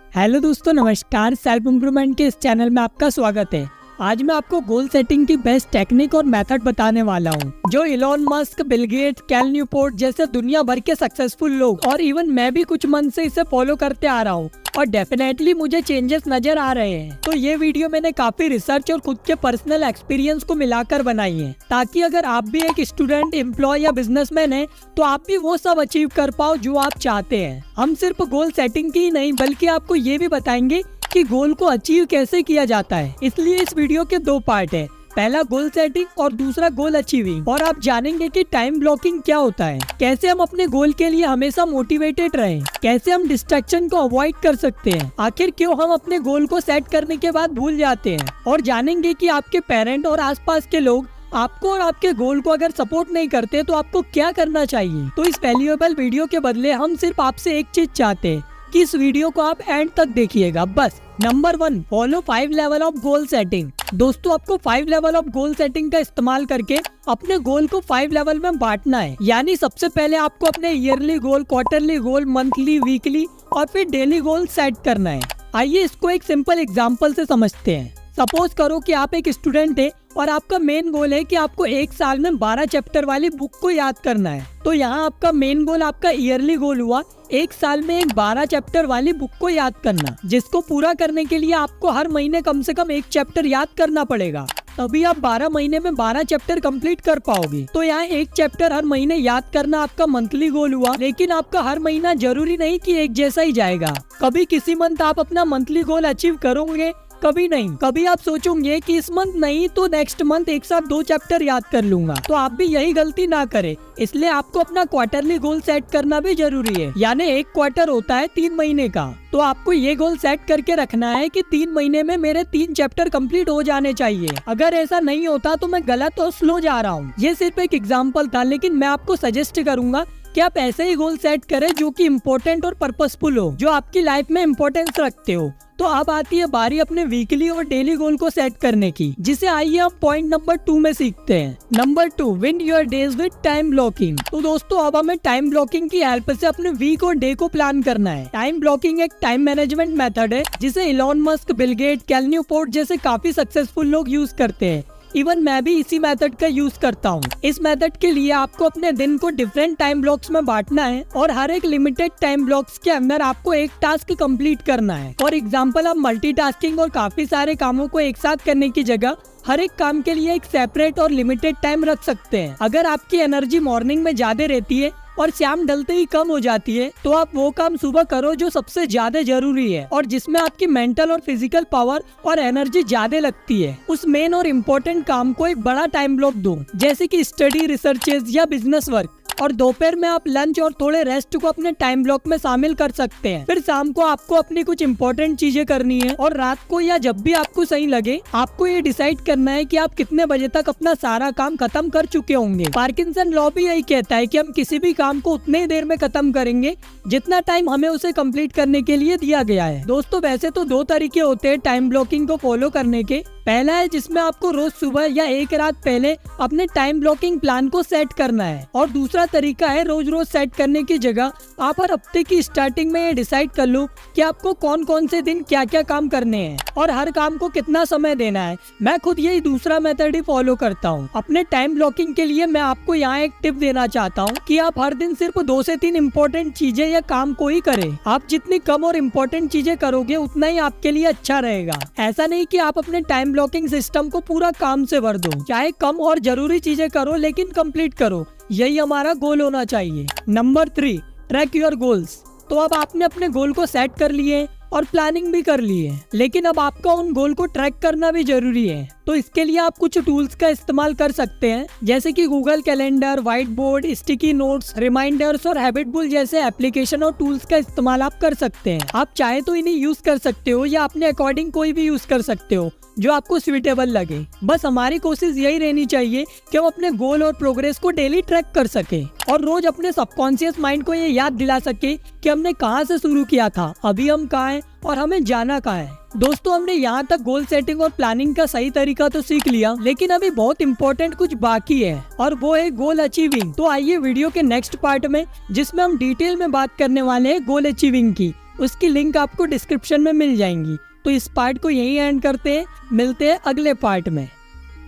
Hello दोस्तों, नमस्कार। Self improvement के इस चैनल में आपका स्वागत है। आज मैं आपको गोल सेटिंग की बेस्ट टेक्निक और मेथड बताने वाला हूँ, जो Elon Musk, Bill Gates, Cal Newport जैसे दुनिया भर के सक्सेसफुल लोग और इवन मैं भी कुछ मंथ से इसे फॉलो करते आ रहा हूँ और डेफिनेटली मुझे चेंजेस नजर आ रहे हैं। तो ये वीडियो मैंने काफी रिसर्च और खुद के पर्सनल एक्सपीरियंस को मिलाकर बनाई है, ताकि अगर आप भी एक स्टूडेंट, एम्प्लॉय या बिजनेसमैन है तो आप भी वो सब अचीव कर पाओ जो आप चाहते हैं। हम सिर्फ गोल सेटिंग की ही नहीं बल्कि आपको ये भी बताएंगे कि गोल को अचीव कैसे किया जाता है। इसलिए इस वीडियो के दो पार्ट है, पहला गोल सेटिंग और दूसरा गोल अचीविंग। और आप जानेंगे कि टाइम ब्लॉकिंग क्या होता है, कैसे हम अपने गोल के लिए हमेशा मोटिवेटेड रहें, कैसे हम डिस्ट्रैक्शन को अवॉइड कर सकते हैं, आखिर क्यों हम अपने गोल को सेट करने के बाद भूल जाते हैं, और जानेंगे कि आपके पेरेंट और आसपास के लोग आपको और आपके गोल को अगर सपोर्ट नहीं करते तो आपको क्या करना चाहिए। तो इस वैल्यूएबल वीडियो के बदले हम सिर्फ आपसे एक चीज चाहते हैं कि इस वीडियो को आप एंड तक देखिएगा। बस number 1, follow 5 level of goal setting. दोस्तों, आपको 5 लेवल ऑफ गोल सेटिंग का इस्तेमाल करके अपने गोल को 5 लेवल में बांटना है। यानी सबसे पहले आपको अपने ईयरली गोल, क्वार्टरली गोल, मंथली, वीकली और फिर डेली गोल सेट करना है। आइए इसको एक सिंपल एग्जाम्पल से समझते हैं। सपोज करो कि आप एक स्टूडेंट है और आपका मेन गोल है कि आपको एक साल में 12 चैप्टर वाली बुक को याद करना है। तो यहाँ आपका मेन गोल, आपका ईयरली गोल हुआ एक साल में एक 12 चैप्टर वाली बुक को याद करना, जिसको पूरा करने के लिए आपको हर महीने कम से कम एक चैप्टर याद करना पड़ेगा, तभी आप 12 महीने में 12 चैप्टर कंप्लीट कर पाओगे। तो यहाँ एक चैप्टर हर महीने याद करना आपका मंथली गोल हुआ। लेकिन आपका हर महीना जरूरी नहीं कि एक जैसा ही जाएगा। कभी किसी मंथ आप अपना मंथली गोल अचीव करोगे, कभी नहीं। कभी आप सोचोगे कि इस मंथ नहीं तो नेक्स्ट मंथ एक साथ 2 चैप्टर याद कर लूंगा। तो आप भी यही गलती ना करें, इसलिए आपको अपना क्वार्टरली गोल सेट करना भी जरूरी है। यानी एक क्वार्टर होता है 3 महीने का, तो आपको ये गोल सेट करके रखना है कि 3 महीने में मेरे 3 चैप्टर कंप्लीट हो जाने चाहिए। अगर ऐसा नहीं होता तो मैं गलत और स्लो जा रहा हूँ। ये सिर्फ एक एग्जाम्पल था, लेकिन मैं आपको सजेस्ट करूंगा कि आप ऐसे ही गोल सेट करें जो कि इम्पोर्टेंट और पर्पसफुल हो, जो आपकी लाइफ में इम्पोर्टेंस रखते हो। तो अब आती है बारी अपने वीकली और डेली गोल को सेट करने की, जिसे आइए हम पॉइंट नंबर 2 में सीखते हैं। Number 2, win your days with time blocking. तो दोस्तों, अब हमें टाइम ब्लॉकिंग की हेल्प से अपने वीक और डे को प्लान करना है। टाइम ब्लॉकिंग एक टाइम मैनेजमेंट मेथड है जिसे Elon Musk, Bill Gates, Cal Newport जैसे काफी सक्सेसफुल लोग यूज करते हैं। इवन मैं भी इसी मेथड का यूज करता हूँ। इस मेथड के लिए आपको अपने दिन को डिफरेंट टाइम ब्लॉक्स में बांटना है और हर एक लिमिटेड टाइम ब्लॉक्स के अंदर आपको एक टास्क कंप्लीट करना है। फॉर एग्जांपल, आप मल्टीटास्किंग और काफी सारे कामों को एक साथ करने की जगह हर एक काम के लिए एक सेपरेट और लिमिटेड टाइम रख सकते हैं। अगर आपकी एनर्जी मॉर्निंग में ज्यादा रहती है और शाम ढलते ही कम हो जाती है, तो आप वो काम सुबह करो जो सबसे ज्यादा जरूरी है और जिसमें आपकी मेंटल और फिजिकल पावर और एनर्जी ज्यादा लगती है। उस मेन और इम्पोर्टेंट काम को एक बड़ा टाइम ब्लॉक दो, जैसे कि स्टडी, रिसर्चेज या बिजनेस वर्क। और दोपहर में आप लंच और थोड़े रेस्ट को अपने टाइम ब्लॉक में शामिल कर सकते हैं। फिर शाम को आपको अपनी कुछ इम्पोर्टेंट चीजें करनी है और रात को या जब भी आपको सही लगे आपको ये डिसाइड करना है कि आप कितने बजे तक अपना सारा काम खत्म कर चुके होंगे। पार्किंसन लॉ भी यही कहता है कि हम किसी भी काम को उतने ही देर में खत्म करेंगे जितना टाइम हमें उसे कंप्लीट करने के लिए दिया गया है। दोस्तों, वैसे तो 2 तरीके होते हैं टाइम ब्लॉकिंग को फॉलो करने के। पहला है जिसमें आपको रोज सुबह या एक रात पहले अपने टाइम ब्लॉकिंग प्लान को सेट करना है, और दूसरा तरीका है रोज रोज सेट करने की जगह आप हर हफ्ते की स्टार्टिंग में ये डिसाइड कर लो कि आपको कौन कौन से दिन क्या क्या काम करने हैं और हर काम को कितना समय देना है। मैं खुद यही दूसरा मेथड ही फॉलो करता हूँ। अपने टाइम ब्लॉकिंग के लिए मैं आपको यहाँ एक टिप देना चाहता हूँ कि आप हर दिन सिर्फ 2 से 3 इम्पोर्टेंट चीजें या काम को ही करें। आप जितनी कम और इम्पोर्टेंट चीजें करोगे उतना ही आपके लिए अच्छा रहेगा। ऐसा नहीं कि आप अपने टाइम ब्लॉकिंग सिस्टम को पूरा काम से भर दो। चाहे कम और जरूरी चीजें करो लेकिन कंप्लीट करो, यही हमारा गोल होना चाहिए। Number 3, track your goals. तो अब आपने अपने गोल को सेट कर लिए और प्लानिंग भी कर ली है, लेकिन अब आपका उन गोल को ट्रैक करना भी जरूरी है। तो इसके लिए आप कुछ टूल्स का इस्तेमाल कर सकते हैं, जैसे कि Google calendar, white board, sticky notes, reminders और हैबिटबुल जैसे एप्लीकेशन और टूल्स का इस्तेमाल आप कर सकते हैं। आप चाहे तो इन्हें यूज कर सकते हो या अपने अकॉर्डिंग कोई भी यूज कर सकते हो जो आपको स्वीटेबल लगे। बस हमारी कोशिश यही रहनी चाहिए कि हम अपने गोल और प्रोग्रेस को डेली ट्रैक कर सके और रोज अपने सबकॉन्शियस माइंड को ये याद दिला सके कि हमने कहाँ से शुरू किया था, अभी हम कहाँ हैं और हमें जाना कहाँ है। दोस्तों, हमने यहाँ तक गोल सेटिंग और प्लानिंग का सही तरीका तो सीख लिया, लेकिन अभी बहुत इम्पोर्टेंट कुछ बाकी है और वो है गोल अचीविंग। तो आइए वीडियो के नेक्स्ट पार्ट में, जिसमें हम डिटेल में बात करने वाले हैं गोल अचीविंग की, उसकी लिंक आपको डिस्क्रिप्शन में मिल जाएंगी। तो इस पार्ट को यहीं एंड करते हैं, मिलते हैं अगले पार्ट में।